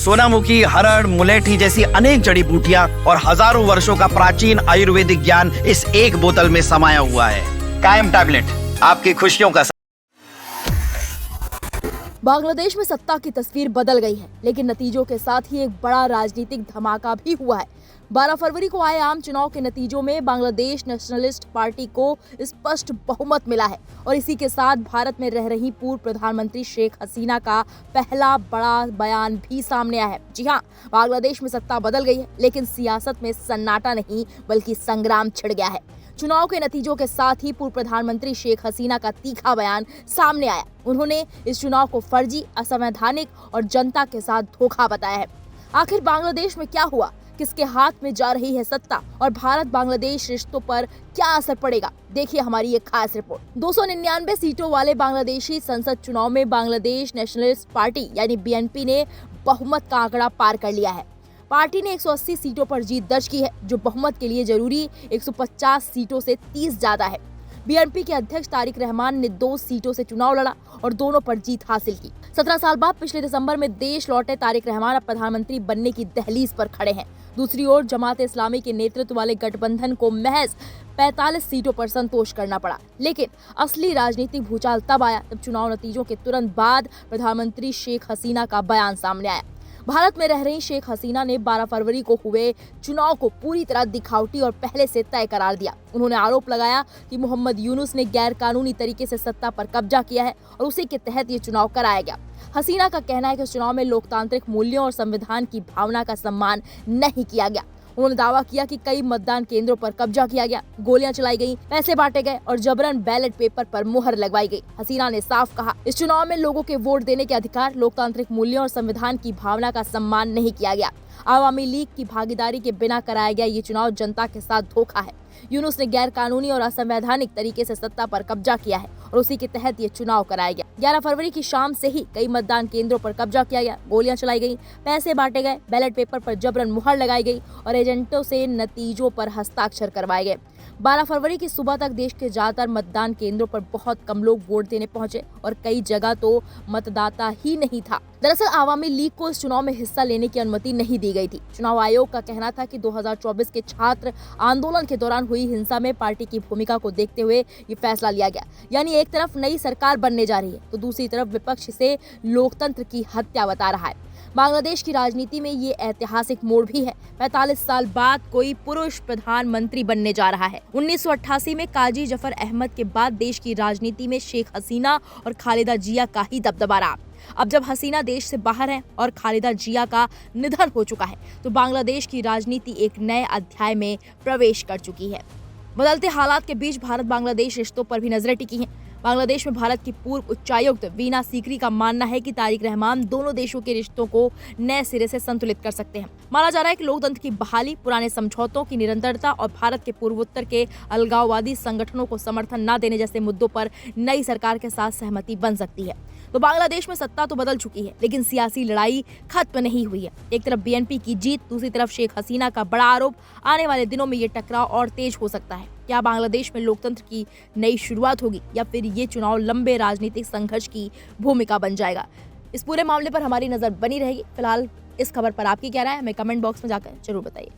सोनामुखी, हरड़, मुलेठी जैसी अनेक जड़ी बूटियां और हजारों वर्षों का प्राचीन आयुर्वेदिक ज्ञान इस एक बोतल में समाया हुआ है। कायम टैबलेट, आपकी खुशियों का। बांग्लादेश में सत्ता की तस्वीर बदल गई है, लेकिन नतीजों के साथ ही एक बड़ा राजनीतिक धमाका भी हुआ है। 12 फरवरी को आए आम चुनाव के नतीजों में बांग्लादेश नेशनलिस्ट पार्टी को स्पष्ट बहुमत मिला है और इसी के साथ भारत में रह रही पूर्व प्रधानमंत्री शेख हसीना का पहला बड़ा बयान भी सामने आया है। जी हाँ, बांग्लादेश में सत्ता बदल गई है, लेकिन सियासत में सन्नाटा नहीं बल्कि संग्राम छिड़ गया है। चुनाव के नतीजों के साथ ही पूर्व प्रधानमंत्री शेख हसीना का तीखा बयान सामने आया। उन्होंने इस चुनाव को फर्जी, असंवैधानिक और जनता के साथ धोखा बताया है। आखिर बांग्लादेश में क्या हुआ, किसके हाथ में जा रही है सत्ता और भारत बांग्लादेश रिश्तों पर क्या असर पड़ेगा, देखिए हमारी एक खास रिपोर्ट। 299 सीटों वाले बांग्लादेशी संसद चुनाव में बांग्लादेश नेशनलिस्ट पार्टी यानी बीएनपी ने बहुमत का आंकड़ा पार कर लिया है। पार्टी ने 180 सीटों पर जीत दर्ज की है, जो बहुमत के लिए जरूरी 150 सीटों से 30 ज्यादा है। बीएनपी के अध्यक्ष तारिक रहमान ने 2 सीटों से चुनाव लड़ा और दोनों पर जीत हासिल की। 17 साल बाद पिछले दिसंबर में देश लौटे तारिक रहमान अब प्रधानमंत्री बनने की दहलीज पर खड़े हैं। दूसरी ओर जमात इस्लामी के नेतृत्व वाले गठबंधन को महज 45 सीटों पर संतोष करना पड़ा। लेकिन असली राजनीतिक भूचाल तब आया जब चुनाव नतीजों के तुरंत बाद प्रधानमंत्री शेख हसीना का बयान सामने आया। भारत में रह रही शेख हसीना ने 12 फरवरी को हुए चुनाव को पूरी तरह दिखावटी और पहले से तय करार दिया। उन्होंने आरोप लगाया कि मोहम्मद यूनुस ने गैर कानूनी तरीके से सत्ता पर कब्जा किया है और उसी के तहत ये चुनाव कराया गया। हसीना का कहना है कि इस चुनाव में लोकतांत्रिक मूल्यों और संविधान की भावना का सम्मान नहीं किया गया। उन्होंने दावा किया कि कई मतदान केंद्रों पर कब्जा किया गया, गोलियां चलाई गईं, पैसे बांटे गए और जबरन बैलेट पेपर पर मुहर लगवाई गई। हसीना ने साफ कहा, इस चुनाव में लोगों के वोट देने के अधिकार, लोकतांत्रिक मूल्यों और संविधान की भावना का सम्मान नहीं किया गया। आवामी लीग की भागीदारी के बिना कराया गया ये चुनाव जनता के साथ धोखा है। यूनुस ने गैर कानूनी और असंवैधानिक तरीके से सत्ता पर कब्जा किया है और उसी के तहत ये चुनाव कराया गया। 11 फरवरी की शाम से ही कई मतदान केंद्रों पर कब्जा किया गया, गोलियां चलाई गईं, पैसे बांटे गए, बैलेट पेपर पर जबरन मुहर लगाई गई और एजेंटों से नतीजों पर हस्ताक्षर करवाए गए। 12 फरवरी की सुबह तक देश के ज्यादातर मतदान केंद्रों पर बहुत कम लोग वोट देने पहुंचे और कई जगह तो मतदाता ही नहीं था। दरअसल आवामी लीग को इस चुनाव में हिस्सा लेने की अनुमति नहीं दी गई थी। चुनाव आयोग का कहना था कि 2024 के छात्र आंदोलन के दौरान हुई हिंसा में पार्टी की भूमिका को देखते हुए ये फैसला लिया गया। यानी एक तरफ नई सरकार बनने जा रही है तो दूसरी तरफ विपक्ष इसे लोकतंत्र की हत्या बता रहा है। बांग्लादेश की राजनीति में ये ऐतिहासिक मोड़ भी है। 45 साल बाद कोई पुरुष प्रधानमंत्री बनने जा रहा है। 1988 में काजी जफर अहमद के बाद देश की राजनीति में शेख हसीना और खालिदा जिया का ही दबदबा रहा। अब जब हसीना देश से बाहर है और खालिदा जिया का निधन हो चुका है तो बांग्लादेश की राजनीति एक नए अध्याय में प्रवेश कर चुकी है। बदलते हालात के बीच भारत बांग्लादेश रिश्तों पर भी नजरें टिकी हैं। बांग्लादेश में भारत की पूर्व उच्चायुक्त वीना सीकरी का मानना है कि तारिक रहमान दोनों देशों के रिश्तों को नए सिरे से संतुलित कर सकते हैं। माना जा रहा है कि लोकतंत्र की बहाली, पुराने समझौतों की निरंतरता और भारत के पूर्वोत्तर के अलगाववादी संगठनों को समर्थन न देने जैसे मुद्दों पर नई सरकार के साथ सहमति बन सकती है। तो बांग्लादेश में सत्ता तो बदल चुकी है, लेकिन सियासी लड़ाई खत्म नहीं हुई है। एक तरफ बीएनपी की जीत, दूसरी तरफ शेख हसीना का बड़ा आरोप। आने वाले दिनों में ये टकराव और तेज हो सकता है। क्या बांग्लादेश में लोकतंत्र की नई शुरुआत होगी या फिर ये चुनाव लंबे राजनीतिक संघर्ष की भूमिका बन जाएगा? इस पूरे मामले पर हमारी नजर बनी रहेगी। फिलहाल इस खबर पर आपकी क्या राय है, हमें कमेंट बॉक्स में जाकर जरूर बताइए।